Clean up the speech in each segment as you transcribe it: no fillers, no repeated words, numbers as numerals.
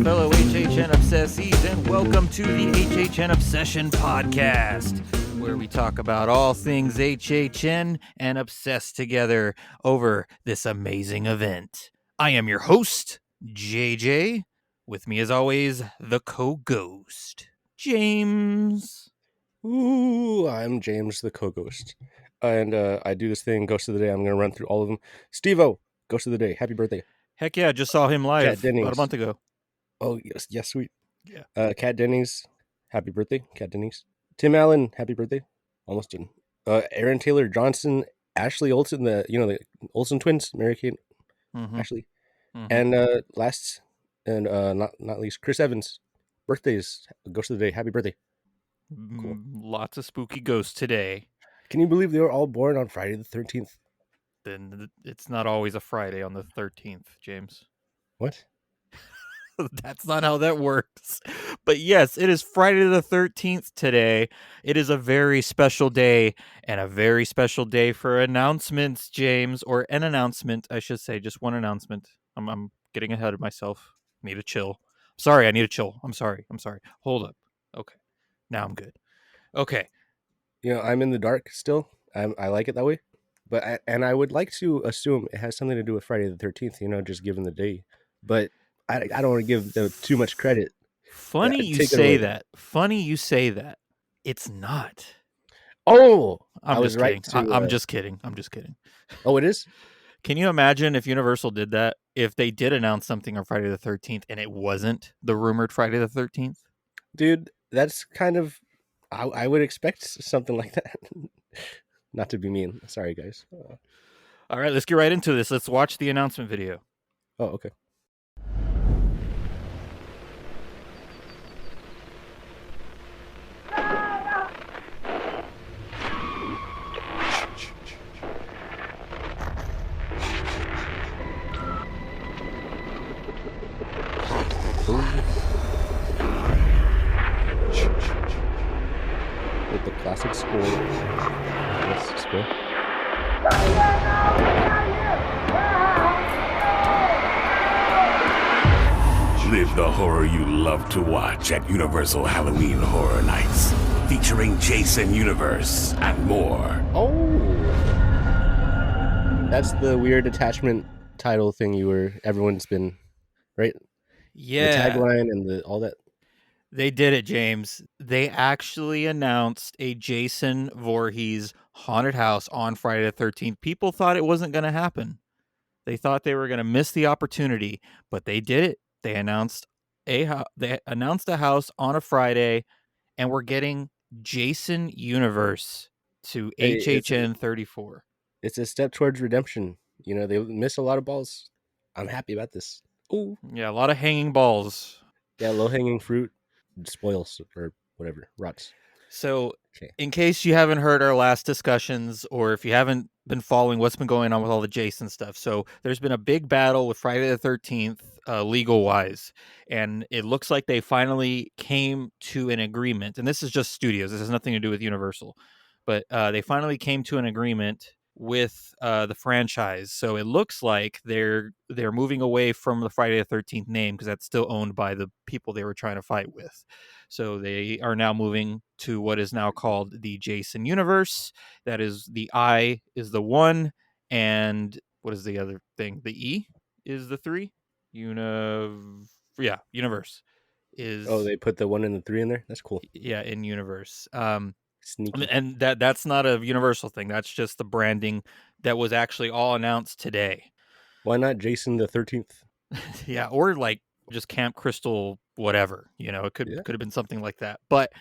fellow HHN obsessees, and welcome to the HHN Obsession Podcast, where we talk about all things HHN and obsess together over this amazing event. I am your host, JJ. With me, as always, the co-ghost, James. Ooh, I'm James, the co-ghost. And I do this thing, Ghost of the Day. I'm going to run through all of them. Steve-O, Ghost of the Day. Happy birthday. Heck yeah, just saw him live about a month ago. Oh, yes, sweet. Yeah. Kat Denny's, happy birthday. Kat Denny's. Tim Allen, happy birthday. Almost didn't. Aaron Taylor Johnson, Ashley Olsen, the Olsen twins, Mary Kate, Ashley. And last and not least, Chris Evans. Birthdays, Ghost of the Day. Happy birthday. Cool. Lots of spooky ghosts today. Can you believe they were all born on Friday the 13th? Then it's not always a Friday on the 13th, James. What? That's not how that works. But yes, it is Friday the 13th today. It is a very special day, and a very special day for announcements, James, or an announcement, I should say, just one announcement. I'm getting ahead of myself. Need to chill. Sorry, I need to chill. I'm sorry. Hold up. Okay. Now I'm good. Okay. I'm in the dark still. I like it that way. But I would like to assume it has something to do with Friday the 13th, just given the day. But I don't want to give them too much credit. Funny you say that. It's not. Oh, I'm just kidding. Oh, it is? Can you imagine if Universal did that? If they did announce something on Friday the 13th and it wasn't the rumored Friday the 13th? Dude, that's kind of... I would expect something like that. Not to be mean. Sorry, guys. All right, let's get right into this. Let's watch the announcement video. Oh, okay. With the classic score. Let's go. Live the horror you love to watch at Universal Halloween Horror Nights, featuring Jason Universe and more. Oh, that's the weird attachment title thing everyone's been, right? Yeah. The tagline and all that. They did it, James. They actually announced a Jason Voorhees haunted house on Friday the 13th. People thought it wasn't going to happen. They thought they were going to miss the opportunity, but they did it. They announced a house on a Friday, and we're getting Jason Universe to HHN34. It's a step towards redemption. They miss a lot of balls. I'm happy about this. Ooh. Yeah, a lot of hanging balls. Yeah, low-hanging fruit spoils or whatever, rots. So, in case you haven't heard our last discussions, or if you haven't been following what's been going on with all the Jason stuff, so there's been a big battle with Friday the 13th, legal-wise, and it looks like they finally came to an agreement, and this is just studios, this has nothing to do with Universal, but they finally came to an agreement with the franchise, so it looks like they're moving away from the Friday the 13th name, because that's still owned by the people they were trying to fight with. So they are now moving to what is now called the Jason Universe. That is, the I is the 1, and what is the other thing? The E is the 3. Universe is... Oh, they put the 1 and the 3 in there? That's cool. Yeah, in Universe. Sneaky. And that's not a Universal thing. That's just the branding that was actually all announced today. Why not Jason the 13th? Yeah, or like just Camp Crystal whatever. It could have been something like that. But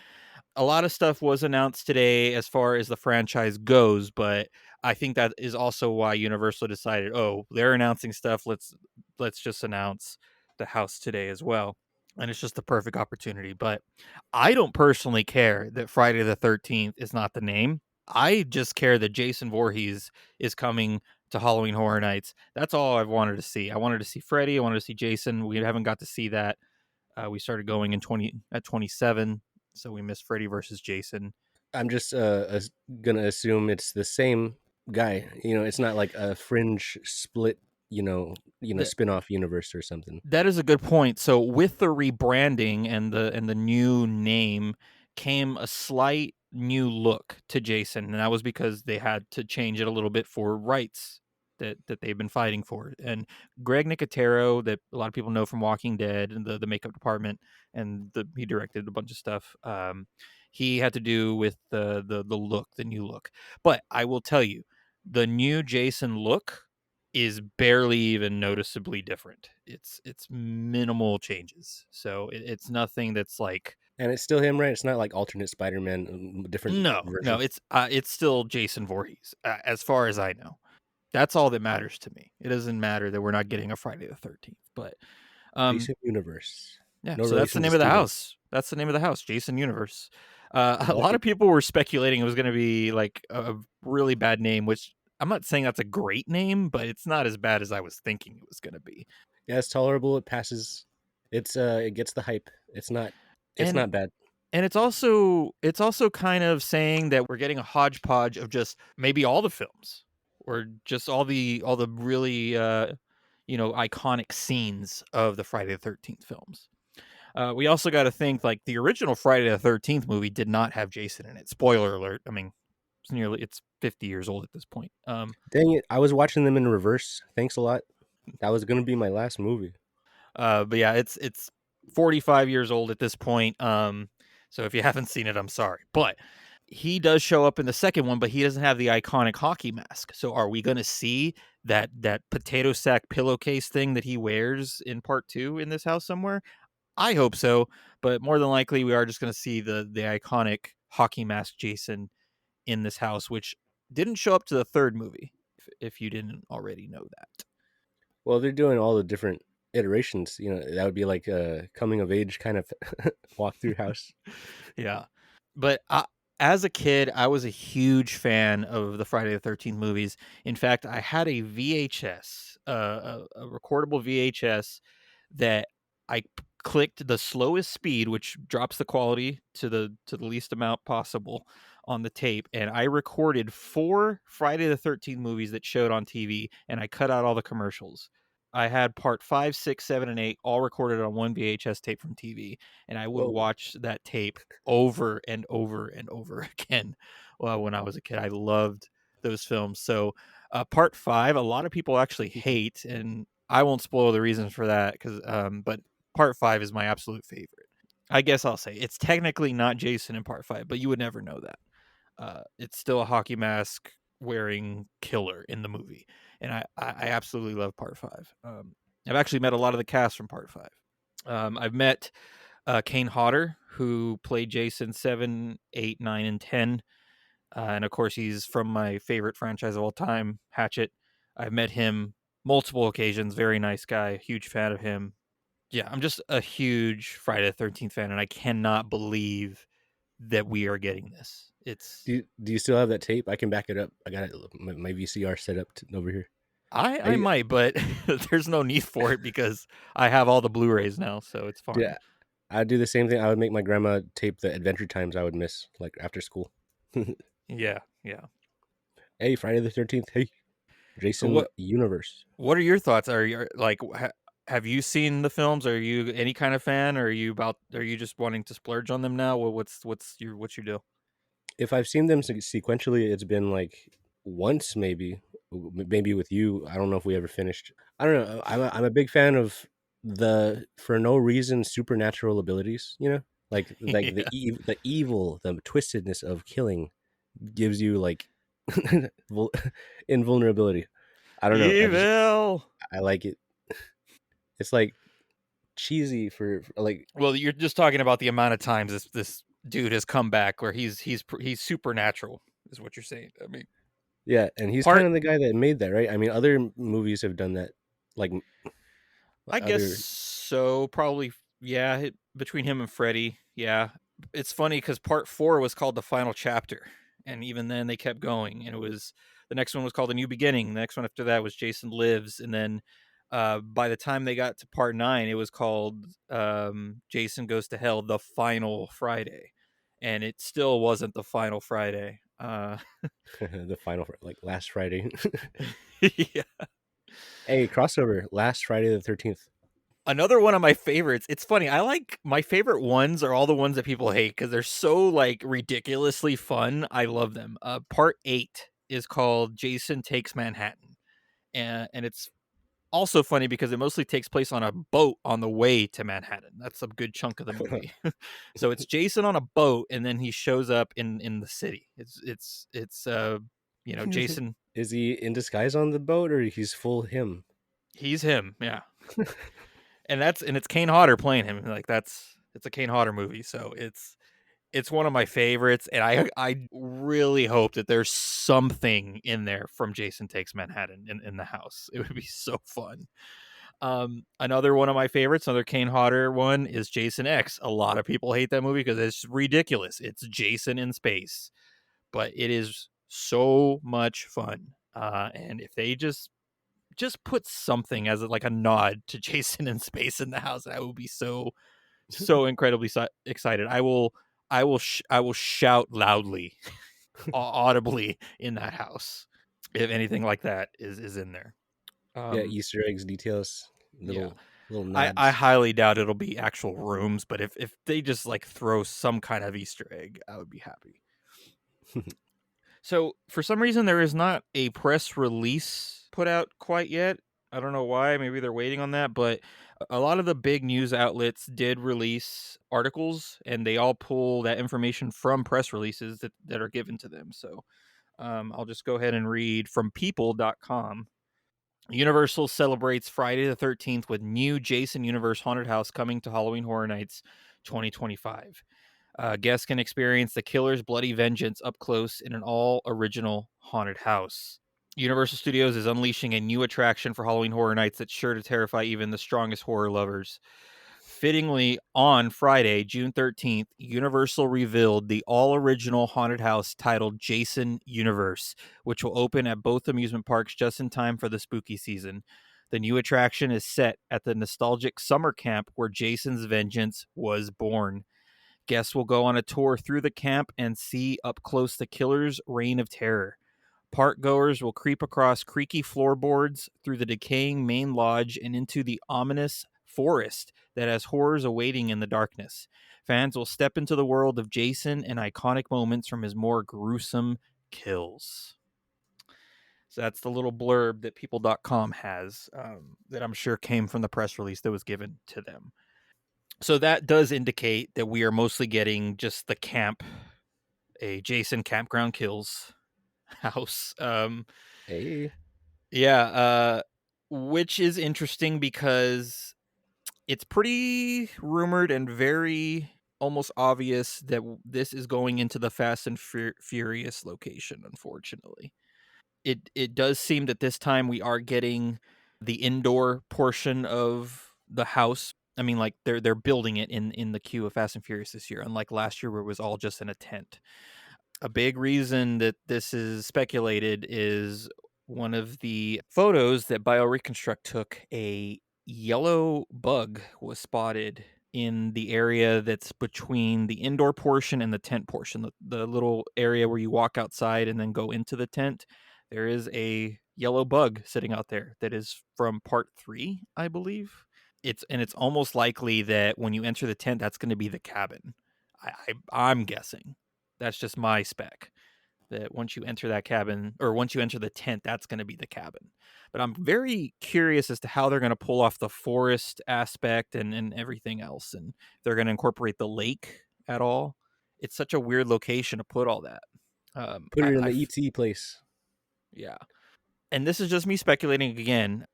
a lot of stuff was announced today as far as the franchise goes, but I think that is also why Universal decided, they're announcing stuff, let's just announce the house today as well. And it's just the perfect opportunity. But I don't personally care that Friday the 13th is not the name. I just care that Jason Voorhees is coming to Halloween Horror Nights. That's all I've wanted to see. I wanted to see Freddy. I wanted to see Jason. We haven't got to see that. We started going at 27, so we missed Freddy versus Jason. I'm just gonna assume it's the same guy. It's not like a fringe split spin-off universe or something. That is a good point. So with the rebranding and the new name came a slight new look to Jason, and that was because they had to change it a little bit for rights that they've been fighting for. And Greg Nicotero, that a lot of people know from Walking Dead and the makeup department, and he directed a bunch of stuff. He had to do with the look, the new look. But I will tell you, the new Jason look is barely even noticeably different. It's minimal changes, so it's nothing that's like. And it's still him, right? It's not like alternate Spider-Man, different No, version. it's still Jason Voorhees, as far as I know. That's all that matters to me. It doesn't matter that we're not getting a Friday the 13th, but Jason Universe. yeah. No So that's the relation to name of the Steven. house. That's the name of the house, Jason Universe. A A lot of people were speculating it was going to be like a really bad name, which I'm not saying that's a great name, but it's not as bad as I was thinking it was going to be. Yeah, it's tolerable. It passes. It gets the hype. It's not And bad. And it's also kind of saying that we're getting a hodgepodge of just maybe all the films, or just all the really iconic scenes of the Friday the 13th films. We also got to think, like, the original Friday the 13th movie did not have Jason in it. Spoiler alert. I mean, it's 50 years old at this point. Dang it! I was watching them in reverse. Thanks a lot. That was gonna be my last movie. But yeah, it's 45 years old at this point. So if you haven't seen it, I'm sorry. But he does show up in the second one, but he doesn't have the iconic hockey mask. So are we going to see that potato sack pillowcase thing that he wears in part 2 in this house somewhere? I hope so, but more than likely we are just going to see the iconic hockey mask Jason in this house, which didn't show up to the third movie, if you didn't already know that. Well, they're doing all the different iterations. That would be like a coming of age kind of walkthrough house. Yeah. But as a kid, I was a huge fan of the Friday the 13th movies. In fact, I had a VHS, a recordable VHS that I clicked the slowest speed, which drops the quality to the least amount possible on the tape, and I recorded 4 Friday the 13th movies that showed on TV, and I cut out all the commercials. I had part 5, 6, 7, and 8 all recorded on one VHS tape from TV, and I would Whoa. watch that tape over and over and over again. Well, when I was a kid, I loved those films. So, part 5, a lot of people actually hate, and I won't spoil the reasons for that, but part 5 is my absolute favorite. I guess I'll say it's technically not Jason in part 5, but you would never know that. It's still a hockey mask wearing killer in the movie, and I absolutely love part 5. I've actually met a lot of the cast from part 5. I've met Kane Hodder, who played Jason 7, 8, 9, and 10. And of course, he's from my favorite franchise of all time, Hatchet. I've met him multiple occasions. Very nice guy. Huge fan of him. Yeah, I'm just a huge Friday the 13th fan, and I cannot believe that we are getting this. Do you still have that tape? I can back it up. I got my VCR set up over here. I might, but there's no need for it because I have all the Blu-rays now, so it's fine. Yeah, I'd do the same thing. I would make my grandma tape the adventure times I would miss, like after school. Yeah. Hey, Friday the 13th. Hey, Jason Universe. What are your thoughts? Are you like, have you seen the films? Are you any kind of fan? Or are you just wanting to splurge on them now? What's your deal? If I've seen them sequentially, it's been like once, maybe with you. I don't know if we ever finished. I don't know. I'm a big fan of the for no reason supernatural abilities. Like Yeah. the evil, the twistedness of killing gives you like invulnerability. I don't know. Evil. I like it. It's like cheesy for like. Well, you're just talking about the amount of times this dude has come back where he's supernatural, is what you're saying. I mean, Yeah, and he's kind of the guy that made that, right? I mean, other movies have done that, like I guess so. Probably, yeah. Between him and Freddy, yeah. It's funny because part 4 was called The Final Chapter, and even then they kept going. And it was the next one was called A New Beginning. The next one after that was Jason Lives, and then by the time they got to part 9, it was called Jason Goes to Hell: The Final Friday, and it still wasn't the final Friday. the final, like last Friday. Yeah. Hey, crossover. Last Friday the 13th. Another one of my favorites. It's funny. I like my favorite ones are all the ones that people hate because they're so like ridiculously fun. I love them. Part 8 is called Jason Takes Manhattan, and it's also funny because it mostly takes place on a boat on the way to Manhattan. That's a good chunk of the movie. So it's Jason on a boat, and then he shows up in the city. It's Jason. Is he in disguise on the boat or he's full him? He's him, yeah. And it's Kane Hodder playing him. Like it's a Kane Hodder movie, so it's one of my favorites, and I really hope that there's something in there from Jason Takes Manhattan in the house. It would be so fun. Another one of my favorites, another Kane Hodder one, is Jason X. A lot of people hate that movie because it's ridiculous. It's Jason in space, but it is so much fun. And if they just put something as like a nod to Jason in space in the house, I will be so incredibly excited. I will shout loudly, audibly in that house if anything like that is in there. Yeah, Easter eggs, details, Yeah. little I nods. highly doubt it'll be actual rooms, but if they just like throw some kind of Easter egg, I would be happy. So for some reason, there is not a press release put out quite yet. I don't know why. Maybe they're waiting on that. But a lot of the big news outlets did release articles, and they all pull that information from press releases that are given to them. So I'll just go ahead and read from people.com. Universal celebrates Friday the 13th with new Jason Universe Haunted House coming to Halloween Horror Nights 2025. Guests can experience the killer's bloody vengeance up close in an all-original haunted house. Universal Studios is unleashing a new attraction for Halloween Horror Nights that's sure to terrify even the strongest horror lovers. Fittingly, on Friday, June 13th, Universal revealed the all-original haunted house titled Jason Universe, which will open at both amusement parks just in time for the spooky season. The new attraction is set at the nostalgic summer camp where Jason's vengeance was born. Guests will go on a tour through the camp and see up close the killer's reign of terror. Park goers will creep across creaky floorboards, through the decaying main lodge, and into the ominous forest that has horrors awaiting in the darkness. Fans will step into the world of Jason and iconic moments from his more gruesome kills. So that's the little blurb that people.com has that I'm sure came from the press release that was given to them. So that does indicate that we are mostly getting just the camp, a Jason Campground Kills house. Hey. Yeah, which is interesting because it's pretty rumored and very almost obvious that this is going into the Fast and Furious location, unfortunately. It does seem that this time we are getting the indoor portion of the house. I mean, like they're building it in the queue of Fast and Furious this year, unlike last year where it was all just in a tent. A big reason that this is speculated is one of the photos that BioReconstruct took. A yellow bug was spotted in the area that's between the indoor portion and the tent portion, the little area where you walk outside and then go into the tent. There is a yellow bug sitting out there that is from part 3, I believe. It's almost likely that when you enter the tent, that's going to be the cabin. I'm guessing. That's just my spec. That once you enter that cabin, or once you enter the tent, that's going to be the cabin. But I'm very curious as to how they're going to pull off the forest aspect and everything else, and if they're going to incorporate the lake at all. It's such a weird location to put all that. Put it in the ET place. Yeah. And this is just me speculating again.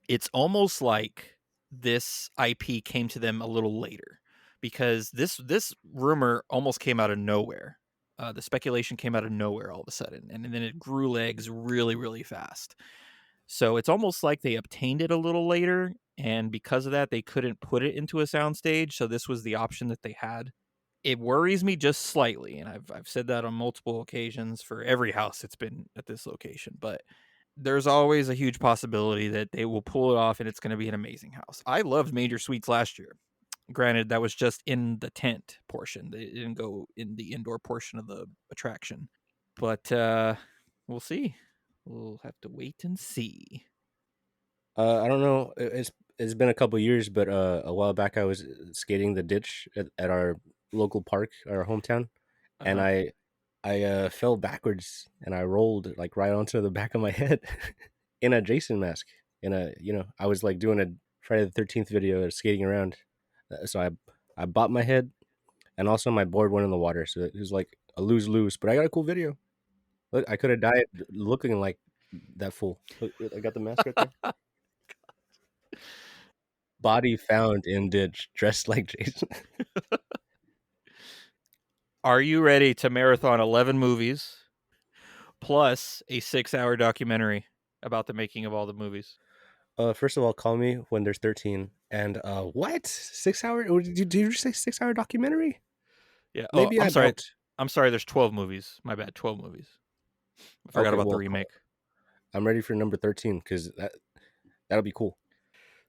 It's almost like this IP came to them a little later, because this rumor almost came out of nowhere. The speculation came out of nowhere all of a sudden, and then it grew legs really, really fast. So it's almost like they obtained it a little later, and because of that, they couldn't put it into a soundstage. So this was the option that they had. It worries me just slightly, and I've said that on multiple occasions for every house that's been at this location, but there's always a huge possibility that they will pull it off and it's going to be an amazing house. I loved Major Suites last year. Granted, that was just in the tent portion. They didn't go in the indoor portion of the attraction. But we'll see. We'll have to wait and see. I don't know. It's been a couple years, but a while back I was skating the ditch at our local park, our hometown, and Uh-huh. I fell backwards and I rolled like right onto the back of my head in a Jason mask. In a I was like doing a Friday the 13th video skating around, so I bopped my head and also my board went in the water, so it was like a lose lose. But I got a cool video. Look, I could have died looking like that fool. Look, I got the mask right there. Body found in ditch, dressed like Jason. Are you ready to marathon 11 movies plus a 6-hour documentary about the making of all the movies? First of all, call me when there's 13. And what? 6 hour? Did you say 6 hour documentary? Yeah. Oh, Maybe I'm I sorry. don't. I'm sorry. There's 12 movies. My bad. 12 movies. I forgot Okay, about the well, remake. I'm ready for number 13 because that'll be cool.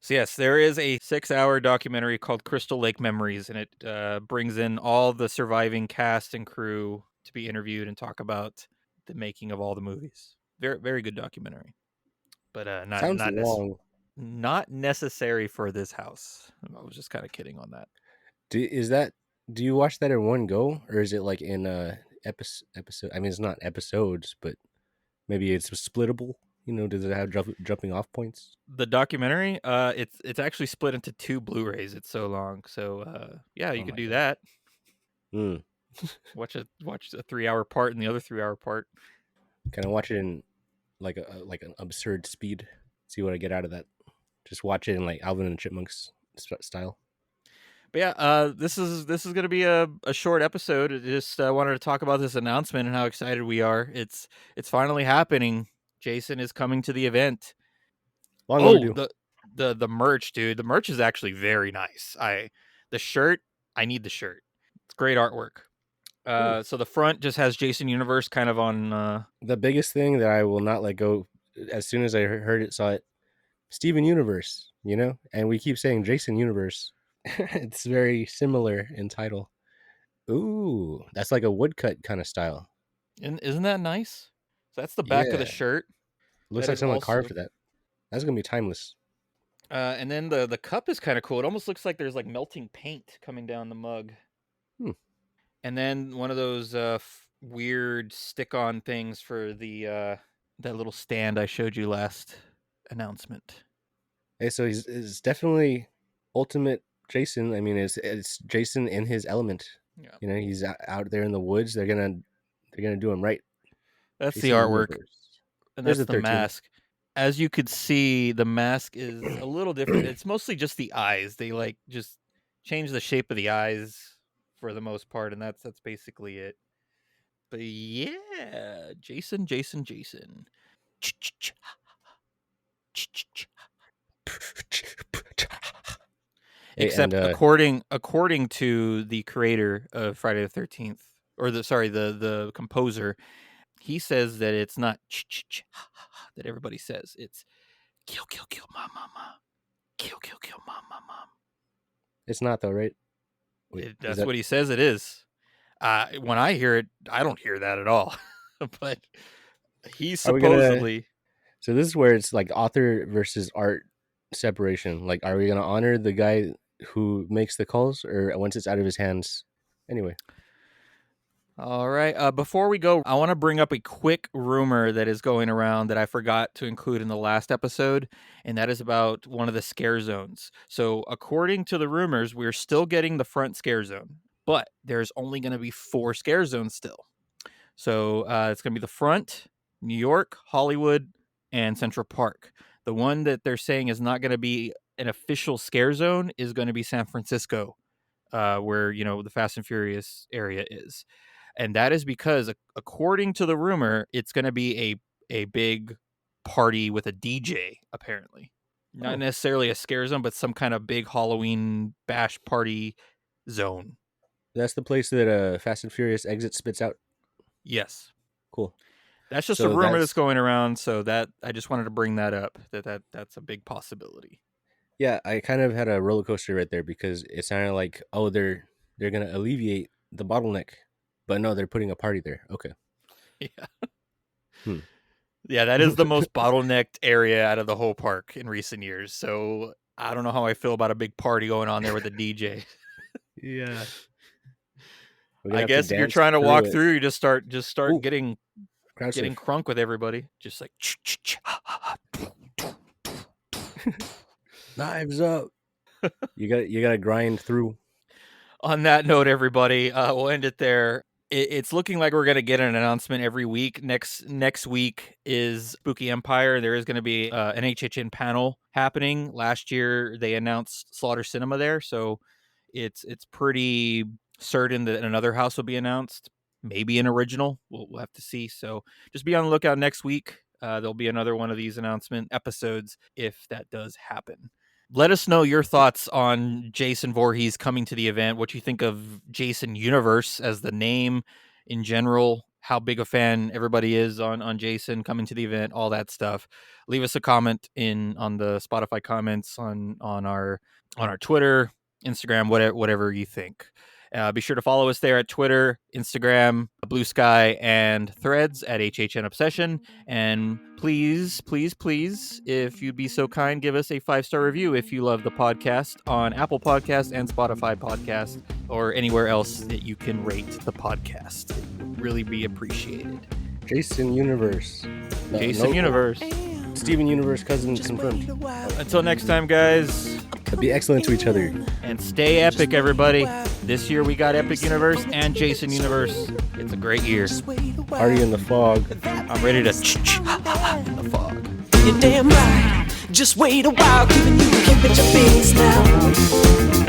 So yes, there is a 6-hour documentary called Crystal Lake Memories, and it brings in all the surviving cast and crew to be interviewed and talk about the making of all the movies. Very, very good documentary, but Sounds long. not necessary for this house. I was just kind of kidding on that. Do you watch that in one go, or is it like in episode? I mean, it's not episodes, but maybe it's splittable. Does it have jumping off points? The documentary, it's actually split into 2 Blu-rays. It's so long, so yeah, you Oh could my do god. that. Mm. Watch a 3-hour part and the other 3-hour part. Can I watch it in like like an absurd speed? See what I get out of that. Just watch it in like Alvin and the Chipmunks style. But yeah, this is going to be a short episode. I just wanted to talk about this announcement and how excited we are. It's finally happening. Jason is coming to the event. Long Oh, overdue. the merch, dude. The merch is actually very nice. The shirt, I need the shirt. It's great artwork. So the front just has Jason Universe kind of on. The biggest thing that I will not let go as soon as I heard it, saw it, Steven Universe, and we keep saying Jason Universe. It's very similar in title. Ooh, that's like a woodcut kind of style. And isn't that nice? So that's the back of the Yeah, shirt. looks That like is someone also. carved that. That's gonna be timeless. And then the cup is kind of cool. It almost looks like there's like melting paint coming down the mug. Hmm. And then one of those weird stick-on things for the that little stand I showed you last announcement. Hey, so it's definitely ultimate Jason. I mean, it's Jason in his element. Yeah, He's out there in the woods. They're gonna do him right. that's the Jason artwork, Universe. and There's that's the the 13. mask. As you could see, the mask is a little different. It's mostly just the eyes. They like just change the shape of the eyes for the most part, and that's basically it. But yeah, Jason. Hey, and Except according to the creator of Friday the 13th, or the composer, he says that it's not that everybody says. It's kill mom mom mom. Kill mom mom mom. it's not though, right? Wait, is That's that? what he says it is. When I hear it, I don't hear that at all. But he Are we gonna? supposedly. So this is where it's like author versus art separation. Like, are we gonna honor the guy who makes the calls, or once it's out of his hands? Anyway, All right. Before we go, I want to bring up a quick rumor that is going around that I forgot to include in the last episode, and that is about one of the scare zones. So, according to the rumors, we're still getting the front scare zone, but there's only going to be 4 scare zones still. So, it's going to be the front, New York, Hollywood, and Central Park. The one that they're saying is not going to be an official scare zone is going to be San Francisco, where the Fast and Furious area is. And that is because, according to the rumor, it's going to be a big party with a DJ, apparently. Not oh, necessarily a scare zone, but some kind of big Halloween bash party zone. that's the place that Fast and Furious exit spits out. Yes. Cool. That's just a So rumor that's that's going around, so that I just wanted to bring that up. That's a big possibility. yeah. I kind of had a roller coaster right there because it sounded like they're gonna alleviate the bottleneck, but no, they're putting a party there. Okay. Yeah. Hmm. Yeah, that is the most bottlenecked area out of the whole park in recent years. So I don't know how I feel about a big party going on there with a DJ. Yeah. I guess if you're trying to walk through, you just start Ooh, getting getting crunk with everybody. Just like knives up. You gotta grind through. On that note, everybody, we'll end it there. It's looking like we're going to get an announcement every week. Next week is Spooky Empire. There is going to be an HHN panel happening. Last year, they announced Slaughter Cinema there, so it's pretty certain that another house will be announced. Maybe an original. We'll have to see. So just be on the lookout next week. There'll be another one of these announcement episodes if that does happen. Let us know your thoughts on Jason Voorhees coming to the event, what you think of Jason Universe as the name in general, how big a fan everybody is on Jason coming to the event, all that stuff. Leave us a comment on the Spotify comments on our Twitter, Instagram, whatever you think. Be sure to follow us there at Twitter, Instagram, Blue Sky, and Threads at HHN Obsession. And please, please, please, if you'd be so kind, give us a 5-star review if you love the podcast on Apple Podcasts and Spotify Podcasts or anywhere else that you can rate the podcast. It would really be appreciated. Jason Universe. Jason Universe. Steven Universe cousins confirmed. Until next time, guys. Be excellent to each other. And stay epic, everybody. This year we got Epic Universe and Jason Universe. It's a great year. Party in the fog. I'm ready to in the fog. You're damn right. Just wait a while, giving you the hip at your face now.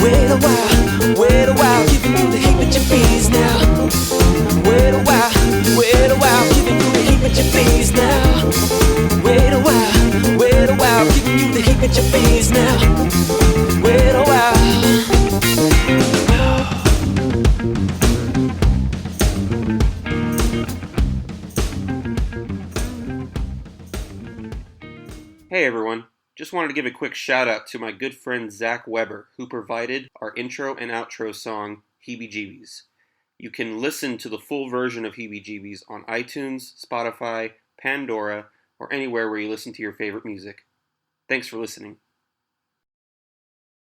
Wait a while, giving you the hip at your face now. Wait a while, giving you the hip at your face now. Wait a while, giving you the hip at your face now. Wait a while. Hey everyone, just wanted to give a quick shout out to my good friend Zach Weber, who provided our intro and outro song, Heebie Jeebies. You can listen to the full version of Heebie Jeebies on iTunes, Spotify, Pandora, or anywhere where you listen to your favorite music. Thanks for listening.